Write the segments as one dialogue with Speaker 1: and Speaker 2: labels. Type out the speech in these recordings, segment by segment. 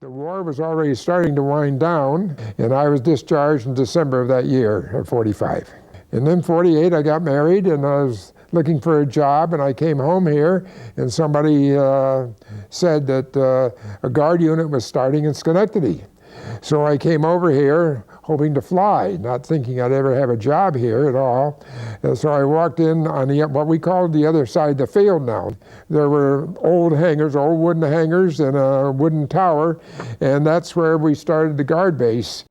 Speaker 1: The war was already starting to wind down, and I was discharged in December of that year at 45. And then 48, I got married, and I was looking for a job, and I came home here, and somebody said that a guard unit was starting in Schenectady. So I came over here hoping to fly, not thinking I'd ever have a job here at all. And so I walked in on what we called the other side of the field now. There were old hangars, old wooden hangars, and a wooden tower, and that's where we started the guard base.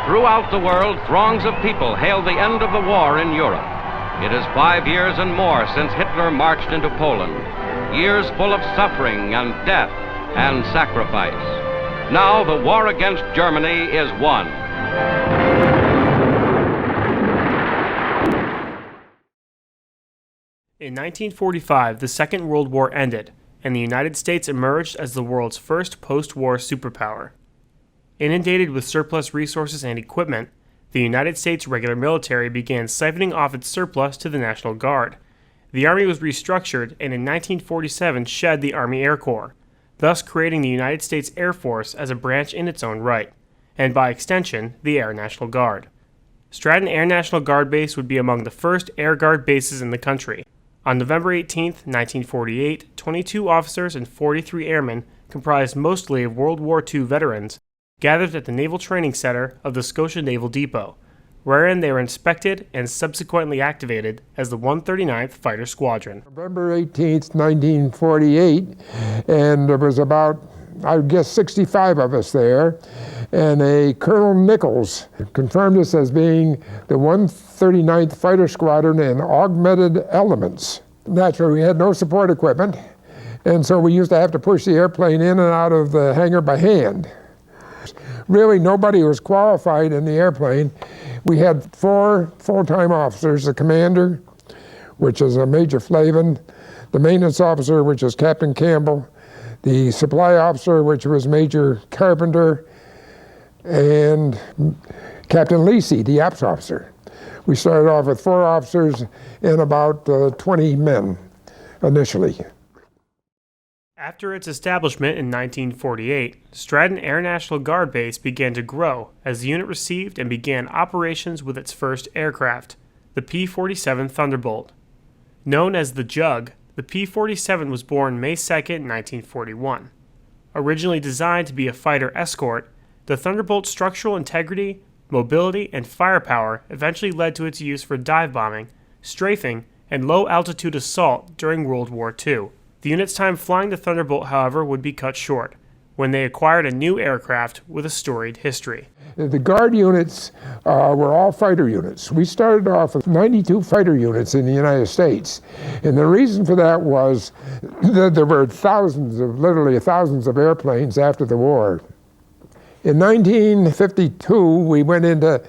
Speaker 2: Throughout the world, throngs of people hailed the end of the war in Europe. It is 5 years and more since Hitler marched into Poland. Years full of suffering and death and sacrifice. Now the war against Germany is won.
Speaker 3: In 1945, the Second World War ended, and the United States emerged as the world's first post-war superpower. Inundated with surplus resources and equipment, the United States regular military began siphoning off its surplus to the National Guard. The Army was restructured and in 1947 shed the Army Air Corps, thus creating the United States Air Force as a branch in its own right, and by extension, the Air National Guard. Stratton Air National Guard Base would be among the first Air Guard bases in the country. On November 18, 1948, 22 officers and 43 airmen, comprised mostly of World War II veterans, gathered at the Naval Training Center of the Scotia Naval Depot, wherein they were inspected and subsequently activated as the 139th Fighter Squadron.
Speaker 1: November 18th, 1948, and there was about, I guess, 65 of us there, and a Colonel Nichols confirmed us as being the 139th Fighter Squadron in augmented elements. Naturally, we had no support equipment, and so we used to have to push the airplane in and out of the hangar by hand. Really, nobody was qualified in the airplane. We had 4 full-time officers, the commander, which is a Major Flavin, the maintenance officer, which is Captain Campbell, the supply officer, which was Major Carpenter, and Captain Lacey, the ops officer. We started off with 4 officers and about 20 men initially.
Speaker 3: After its establishment in 1948, Stratton Air National Guard Base began to grow as the unit received and began operations with its first aircraft, the P-47 Thunderbolt. Known as the Jug, the P-47 was born May 2, 1941. Originally designed to be a fighter escort, the Thunderbolt's structural integrity, mobility, and firepower eventually led to its use for dive bombing, strafing, and low-altitude assault during World War II. The unit's time flying the Thunderbolt, however, would be cut short when they acquired a new aircraft with a storied history.
Speaker 1: The Guard units were all fighter units. We started off with 92 fighter units in the United States. And the reason for that was that there were literally thousands of airplanes after the war. In 1952, we went into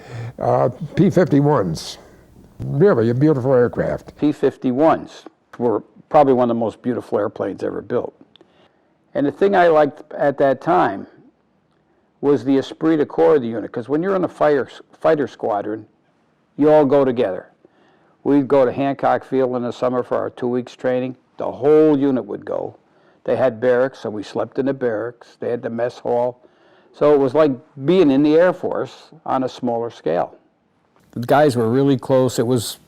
Speaker 1: P-51s. Really a beautiful aircraft.
Speaker 4: P-51s were probably one of the most beautiful airplanes ever built. And the thing I liked at that time was the esprit de corps of the unit, because when you're in a fighter squadron, you all go together. We'd go to Hancock Field in the summer for our 2 weeks training. The whole unit would go They had barracks, so we slept in the barracks. They had the mess hall. So it was like being in the Air Force on a smaller scale. The guys were really close. It's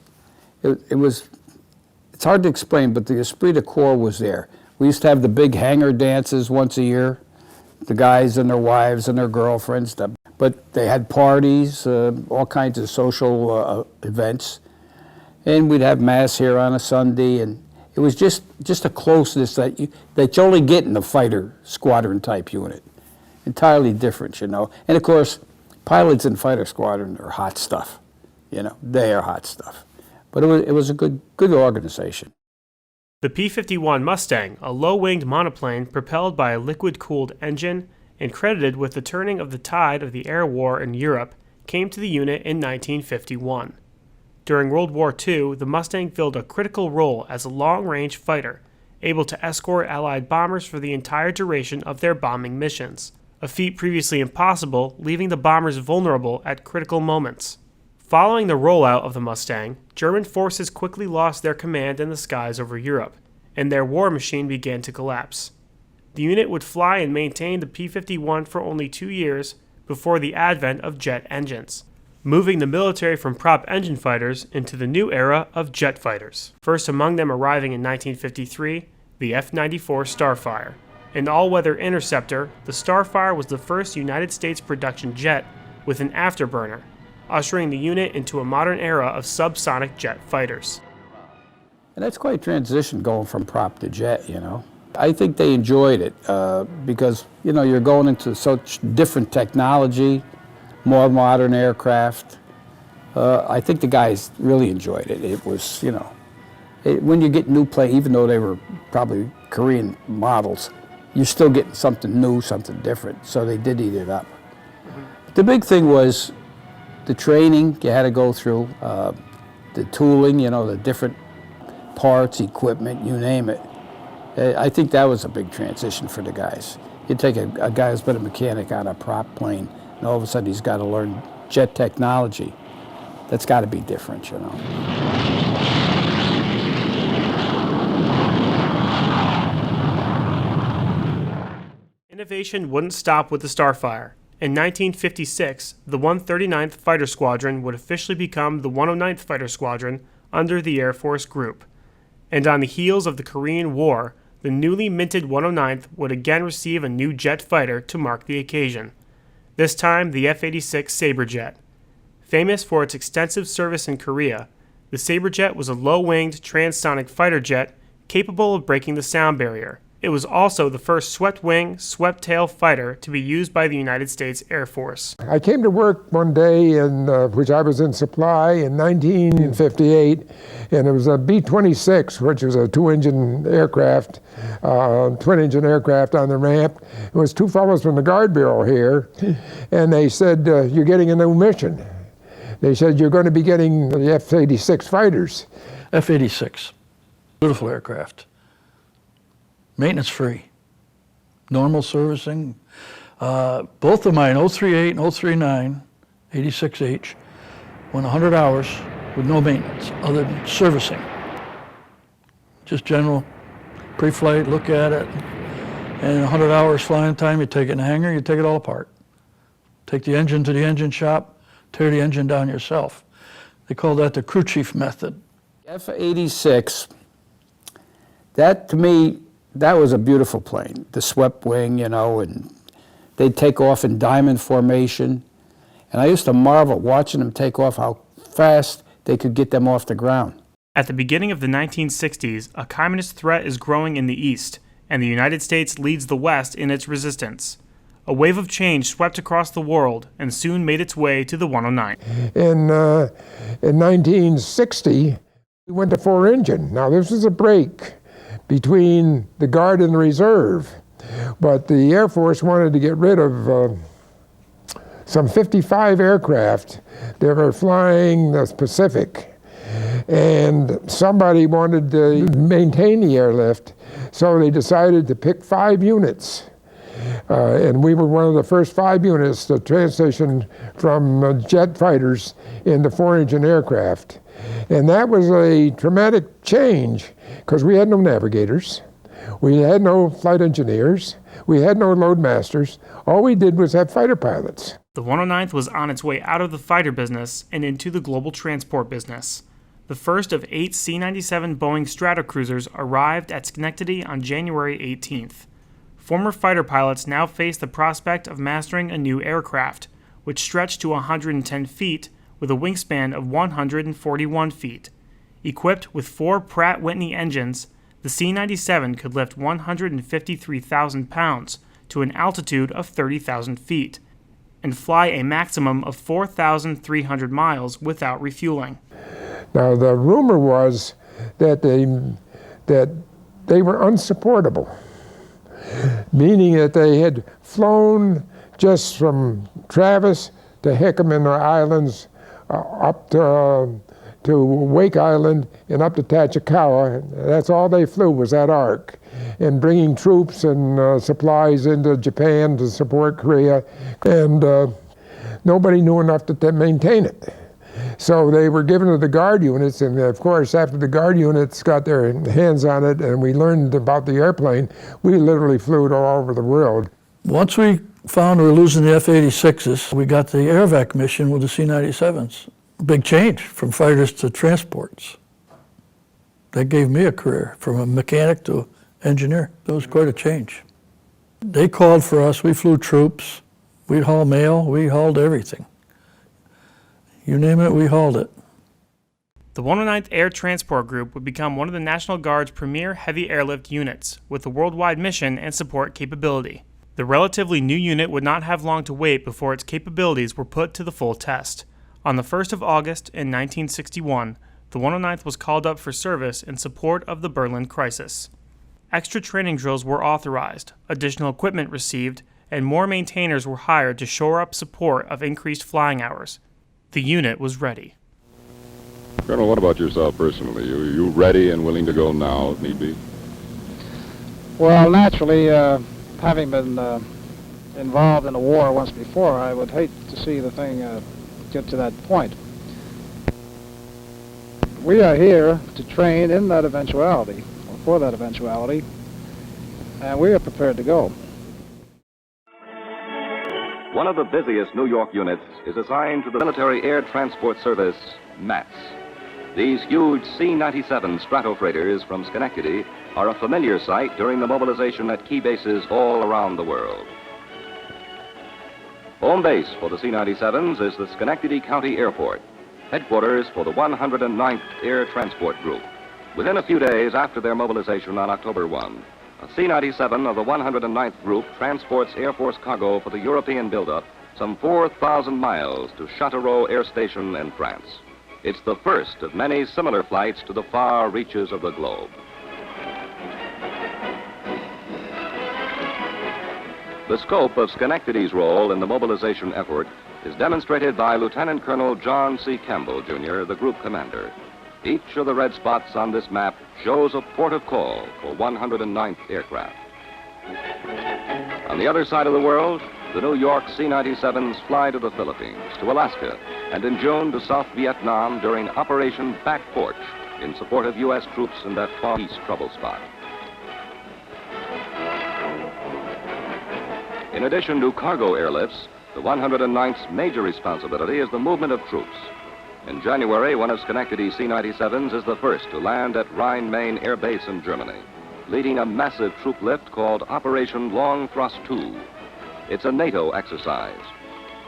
Speaker 4: hard to explain, but the esprit de corps was there. We used to have the big hangar dances once a year, the guys and their wives and their girlfriends. But they had parties, all kinds of social events. And we'd have mass here on a Sunday, and it was just a closeness that you only get in the fighter squadron type unit. Entirely different, you know. And of course, pilots in fighter squadron are hot stuff, you know. They are hot stuff. But it was a good organization.
Speaker 3: The P-51 Mustang, a low-winged monoplane propelled by a liquid-cooled engine and credited with the turning of the tide of the air war in Europe, came to the unit in 1951. During World War II, the Mustang filled a critical role as a long-range fighter, able to escort Allied bombers for the entire duration of their bombing missions, a feat previously impossible, leaving the bombers vulnerable at critical moments. Following the rollout of the Mustang, German forces quickly lost their command in the skies over Europe, and their war machine began to collapse. The unit would fly and maintain the P-51 for only 2 years before the advent of jet engines, moving the military from prop engine fighters into the new era of jet fighters. First among them arriving in 1953, the F-94 Starfire. An all-weather interceptor, the Starfire was the first United States production jet with an afterburner, ushering the unit into a modern era of subsonic jet fighters.
Speaker 4: And that's quite a transition going from prop to jet, you know. I think they enjoyed it because, you know, you're going into such different technology, more modern aircraft. I think the guys really enjoyed it. It was, you know, when you get new plane, even though they were probably Korean models, you're still getting something new, something different. So they did eat it up. The big thing was the training you had to go through, the tooling, you know, the different parts, equipment, you name it. I think that was a big transition for the guys. You take a guy who's been a mechanic on a prop plane, and all of a sudden he's got to learn jet technology. That's got to be different, you know.
Speaker 3: Innovation wouldn't stop with the Starfire. In 1956, the 139th Fighter Squadron would officially become the 109th Fighter Squadron under the Air Force Group. And on the heels of the Korean War, the newly minted 109th would again receive a new jet fighter to mark the occasion. This time, the F-86 Sabrejet. Famous for its extensive service in Korea, the Sabrejet was a low-winged transonic fighter jet capable of breaking the sound barrier. It was also the first swept-wing, swept-tail fighter to be used by the United States Air Force.
Speaker 1: I came to work one day in which I was in supply in 1958, and it was a B-26, which was a twin-engine aircraft on the ramp. It was two fellows from the Guard Bureau here, and they said, "You're getting a new mission." They said, "You're going to be getting the F-86 fighters."
Speaker 5: F-86, beautiful aircraft. Maintenance free, normal servicing. Both of mine, 038 and 039, 86H, went 100 hours with no maintenance other than servicing. Just general pre-flight, look at it, and 100 hours flying time, you take it in the hangar, you take it all apart. Take the engine to the engine shop, tear the engine down yourself. They call that the crew chief method.
Speaker 4: F-86, that to me, that was a beautiful plane. The swept wing, you know, and they'd take off in diamond formation. And I used to marvel watching them take off how fast they could get them off the ground.
Speaker 3: At the beginning of the 1960s, a communist threat is growing in the East, and the United States leads the West in its resistance. A wave of change swept across the world and soon made its way to the 109.
Speaker 1: In 1960, we went to four-engine. Now, this was a break between the Guard and the Reserve, but the Air Force wanted to get rid of some 55 aircraft that were flying the Pacific, and somebody wanted to maintain the airlift, so they decided to pick 5 units. And we were one of the first 5 units to transition from jet fighters into four-engine aircraft. And that was a traumatic change because we had no navigators. We had no flight engineers. We had no load masters. All we did was have fighter pilots.
Speaker 3: The 109th was on its way out of the fighter business and into the global transport business. The first of 8 C-97 Boeing Stratocruisers arrived at Schenectady on January 18th. Former fighter pilots now faced the prospect of mastering a new aircraft, which stretched to 110 feet with a wingspan of 141 feet. Equipped with 4 Pratt & Whitney engines, the C-97 could lift 153,000 pounds to an altitude of 30,000 feet and fly a maximum of 4,300 miles without refueling.
Speaker 1: Now, the rumor was that they were unsupportable, meaning that they had flown just from Travis to Hickam in the islands, up to Wake Island and up to Tachikawa. That's all they flew was that arc, and bringing troops and supplies into Japan to support Korea, and nobody knew enough to maintain it. So they were given to the guard units, and of course after the guard units got their hands on it and we learned about the airplane, we literally flew it all over the world.
Speaker 5: Once we found we were losing the F-86s, we got the AirVac mission with the C-97s. Big change from fighters to transports. That gave me a career, from a mechanic to engineer. That was quite a change. They called for us, we flew troops, we'd haul mail, we hauled everything. You name it, we hauled it.
Speaker 3: The 109th Air Transport Group would become one of the National Guard's premier heavy airlift units, with a worldwide mission and support capability. The relatively new unit would not have long to wait before its capabilities were put to the full test. On the 1st of August in 1961, the 109th was called up for service in support of the Berlin crisis. Extra training drills were authorized, additional equipment received, and more maintainers were hired to shore up support of increased flying hours. The unit was ready.
Speaker 6: Colonel, what about yourself personally? Are you ready and willing to go now, if need be?
Speaker 4: Well, naturally, having been involved in a war once before, I would hate to see the thing get to that point. We are here to train in that eventuality, or for that eventuality, and we are prepared to go.
Speaker 2: One of the busiest New York units is assigned to the Military Air Transport Service, MATS. These huge C-97 Stratofreighters from Schenectady are a familiar sight during the mobilization at key bases all around the world. Home base for the C-97s is the Schenectady County Airport, headquarters for the 109th Air Transport Group. Within a few days after their mobilization on October 1, a C-97 of the 109th Group transports Air Force cargo for the European buildup some 4,000 miles to Châteauroux Air Station in France. It's the first of many similar flights to the far reaches of the globe. The scope of Schenectady's role in the mobilization effort is demonstrated by Lieutenant Colonel John C. Campbell, Jr., the group commander. Each of the red spots on this map shows a port of call for 109th aircraft. On the other side of the world, the New York C-97s fly to the Philippines, to Alaska, and in June to South Vietnam during Operation Back Porch in support of U.S. troops in that Far East trouble spot. In addition to cargo airlifts, the 109th's major responsibility is the movement of troops. In January, one of Schenectady's C-97s is the first to land at Rhine-Main Air Base in Germany, leading a massive troop lift called Operation Long Thrust II. It's a NATO exercise.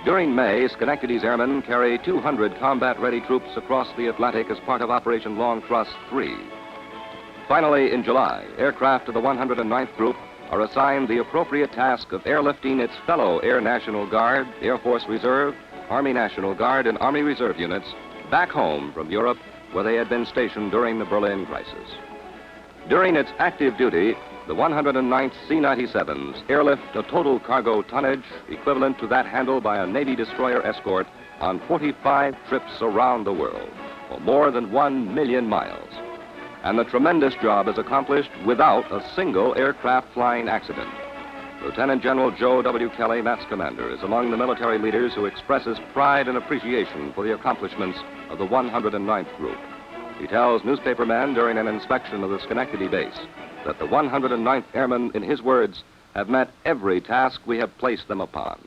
Speaker 2: During May, Schenectady's airmen carry 200 combat-ready troops across the Atlantic as part of Operation Long Thrust III. Finally, in July, aircraft of the 109th Group are assigned the appropriate task of airlifting its fellow Air National Guard, Air Force Reserve, Army National Guard, and Army Reserve units back home from Europe, where they had been stationed during the Berlin crisis. During its active duty, the 109th C-97s airlift a total cargo tonnage equivalent to that handled by a Navy destroyer escort on 45 trips around the world, or more than 1 million miles. And the tremendous job is accomplished without a single aircraft flying accident. Lieutenant General Joe W. Kelly, MATS commander, is among the military leaders who expresses pride and appreciation for the accomplishments of the 109th Group. He tells newspapermen during an inspection of the Schenectady base that the 109th Airmen, in his words, have met every task we have placed them upon.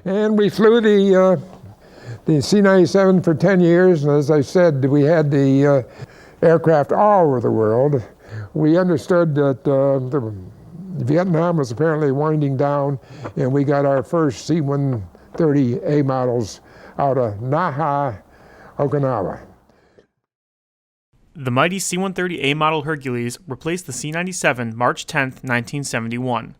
Speaker 1: And we flew the C-97 for 10 years, and as I said, we had the aircraft all over the world. We understood that Vietnam was apparently winding down, and we got our first C-130A models out of Naha, Okinawa.
Speaker 3: The mighty C-130A model Hercules replaced the C-97 March 10, 1971.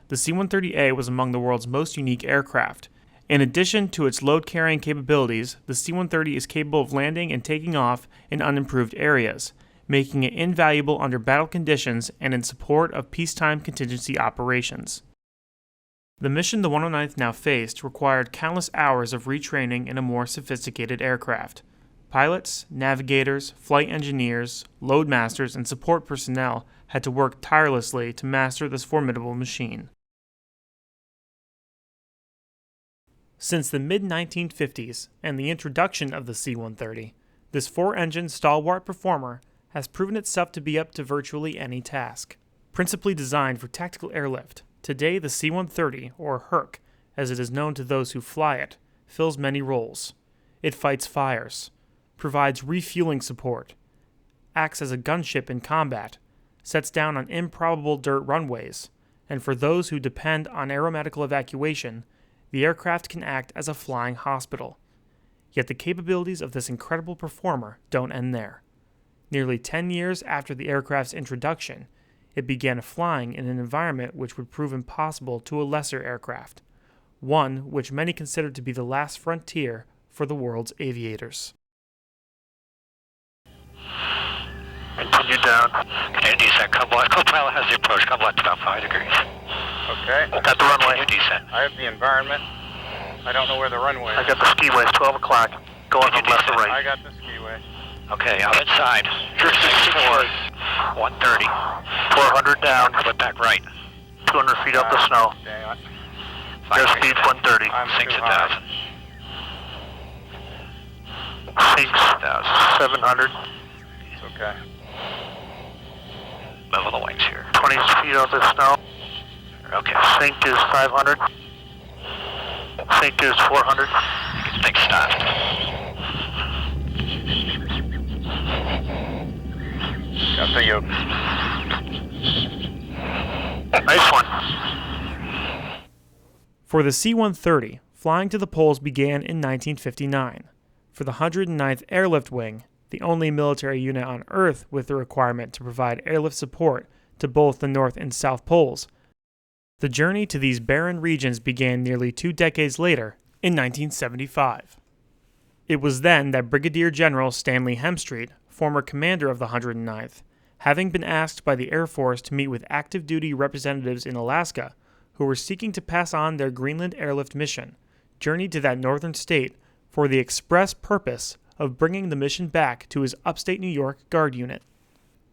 Speaker 3: The C-130A was among the world's most unique aircraft. In addition to its load-carrying capabilities, the C-130 is capable of landing and taking off in unimproved areas, making it invaluable under battle conditions and in support of peacetime contingency operations. The mission the 109th now faced required countless hours of retraining in a more sophisticated aircraft. Pilots, navigators, flight engineers, loadmasters, and support personnel had to work tirelessly to master this formidable machine. Since the mid-1950s and the introduction of the C-130, this four-engine stalwart performer has proven itself to be up to virtually any task. Principally designed for tactical airlift, today the C-130, or Herc, as it is known to those who fly it, fills many roles. It fights fires, provides refueling support, acts as a gunship in combat, sets down on improbable dirt runways, and for those who depend on aeromedical evacuation, the aircraft can act as a flying hospital. Yet the capabilities of this incredible performer don't end there. Nearly 10 years after the aircraft's introduction, it began flying in an environment which would prove impossible to a lesser aircraft, one which many consider to be the last frontier for the world's aviators.
Speaker 7: Continue down. Continue descent. Co-pilot has the approach. Come left about 5 degrees.
Speaker 8: Okay.
Speaker 7: Got the runway. Continue descent.
Speaker 8: I have the environment. I don't know where the runway is.
Speaker 7: I got the skiway. It's 12 o'clock. Going from left to right.
Speaker 8: I got the skiway.
Speaker 7: Okay, I'm inside. 4, 130. 400 down. Flip back right. 200 feet up the snow.
Speaker 8: Okay.
Speaker 7: Airspeed 130.
Speaker 8: I'm
Speaker 7: Sinks
Speaker 8: too
Speaker 7: 1,000. Sinks 700.
Speaker 8: It's okay.
Speaker 7: Level the wings here. 20 feet off the snow. Okay. Sink is 500. Sink is 400. Think stopped.
Speaker 8: Got the yoke.
Speaker 7: Nice one.
Speaker 3: For the C-130, flying to the poles began in 1959. For the 109th Airlift Wing, the only military unit on Earth with the requirement to provide airlift support to both the North and South Poles, the journey to these barren regions began nearly 2 decades later, in 1975. It was then that Brigadier General Stanley Hemstreet, former commander of the 109th, having been asked by the Air Force to meet with active duty representatives in Alaska who were seeking to pass on their Greenland airlift mission, journeyed to that northern state for the express purpose of bringing the mission back to his upstate New York Guard unit.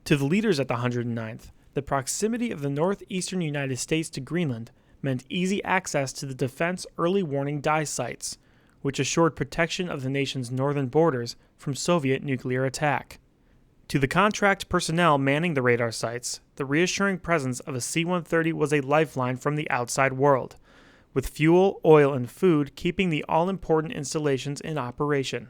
Speaker 3: To the leaders at the 109th, the proximity of the northeastern United States to Greenland meant easy access to the defense early warning die sites, which assured protection of the nation's northern borders from Soviet nuclear attack. To the contract personnel manning the radar sites, the reassuring presence of a C-130 was a lifeline from the outside world, with fuel, oil, and food keeping the all-important installations in operation.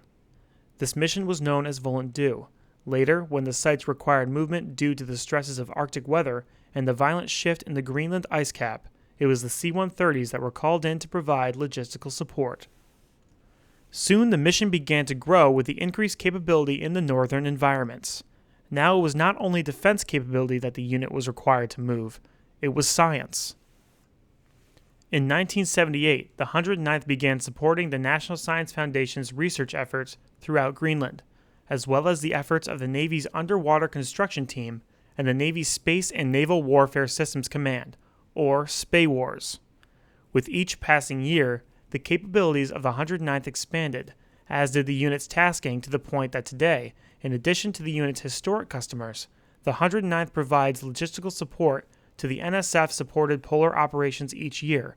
Speaker 3: This mission was known as Volant Deux. Later, when the sites required movement due to the stresses of Arctic weather and the violent shift in the Greenland ice cap, it was the C-130s that were called in to provide logistical support. Soon the mission began to grow with the increased capability in the northern environments. Now it was not only defense capability that the unit was required to move, it was science. In 1978, the 109th began supporting the National Science Foundation's research efforts throughout Greenland, as well as the efforts of the Navy's Underwater Construction Team and the Navy's Space and Naval Warfare Systems Command, or SPAWARS. With each passing year, the capabilities of the 109th expanded, as did the unit's tasking, to the point that today, in addition to the unit's historic customers, the 109th provides logistical support to the NSF-supported polar operations each year.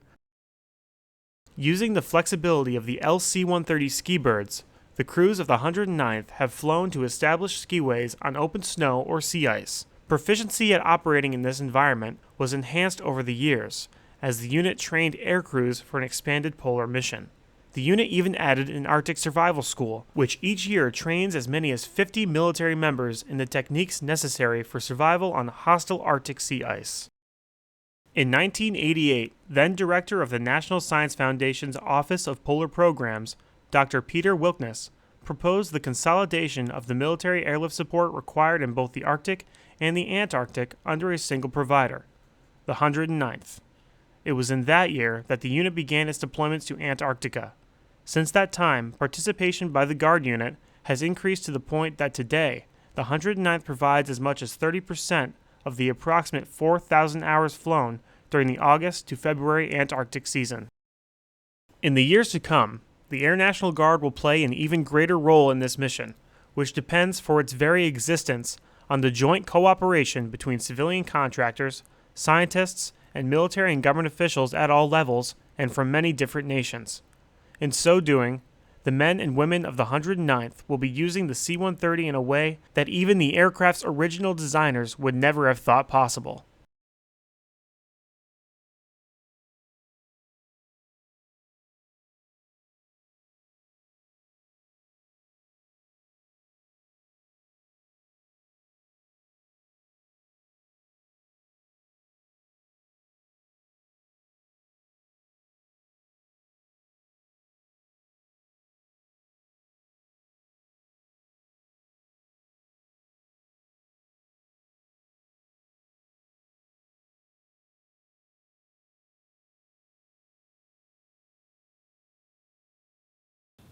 Speaker 3: Using the flexibility of the LC-130 Ski Birds, the The crews of the 109th have flown to established skiways on open snow or sea ice. Proficiency at operating in this environment was enhanced over the years, as the unit trained air crews for an expanded polar mission. The unit even added an Arctic survival school, which each year trains as many as 50 military members in the techniques necessary for survival on hostile Arctic sea ice. In 1988, then director of the National Science Foundation's Office of Polar Programs, Dr. Peter Wilknes, proposed the consolidation of the military airlift support required in both the Arctic and the Antarctic under a single provider, the 109th. It was in that year that the unit began its deployments to Antarctica. Since that time, participation by the Guard unit has increased to the point that today, the 109th provides as much as 30% of the approximate 4,000 hours flown during the August to February Antarctic season. In the years to come, the Air National Guard will play an even greater role in this mission, which depends for its very existence on the joint cooperation between civilian contractors, scientists, and military and government officials at all levels and from many different nations. In so doing, the men and women of the 109th will be using the C-130 in a way that even the aircraft's original designers would never have thought possible.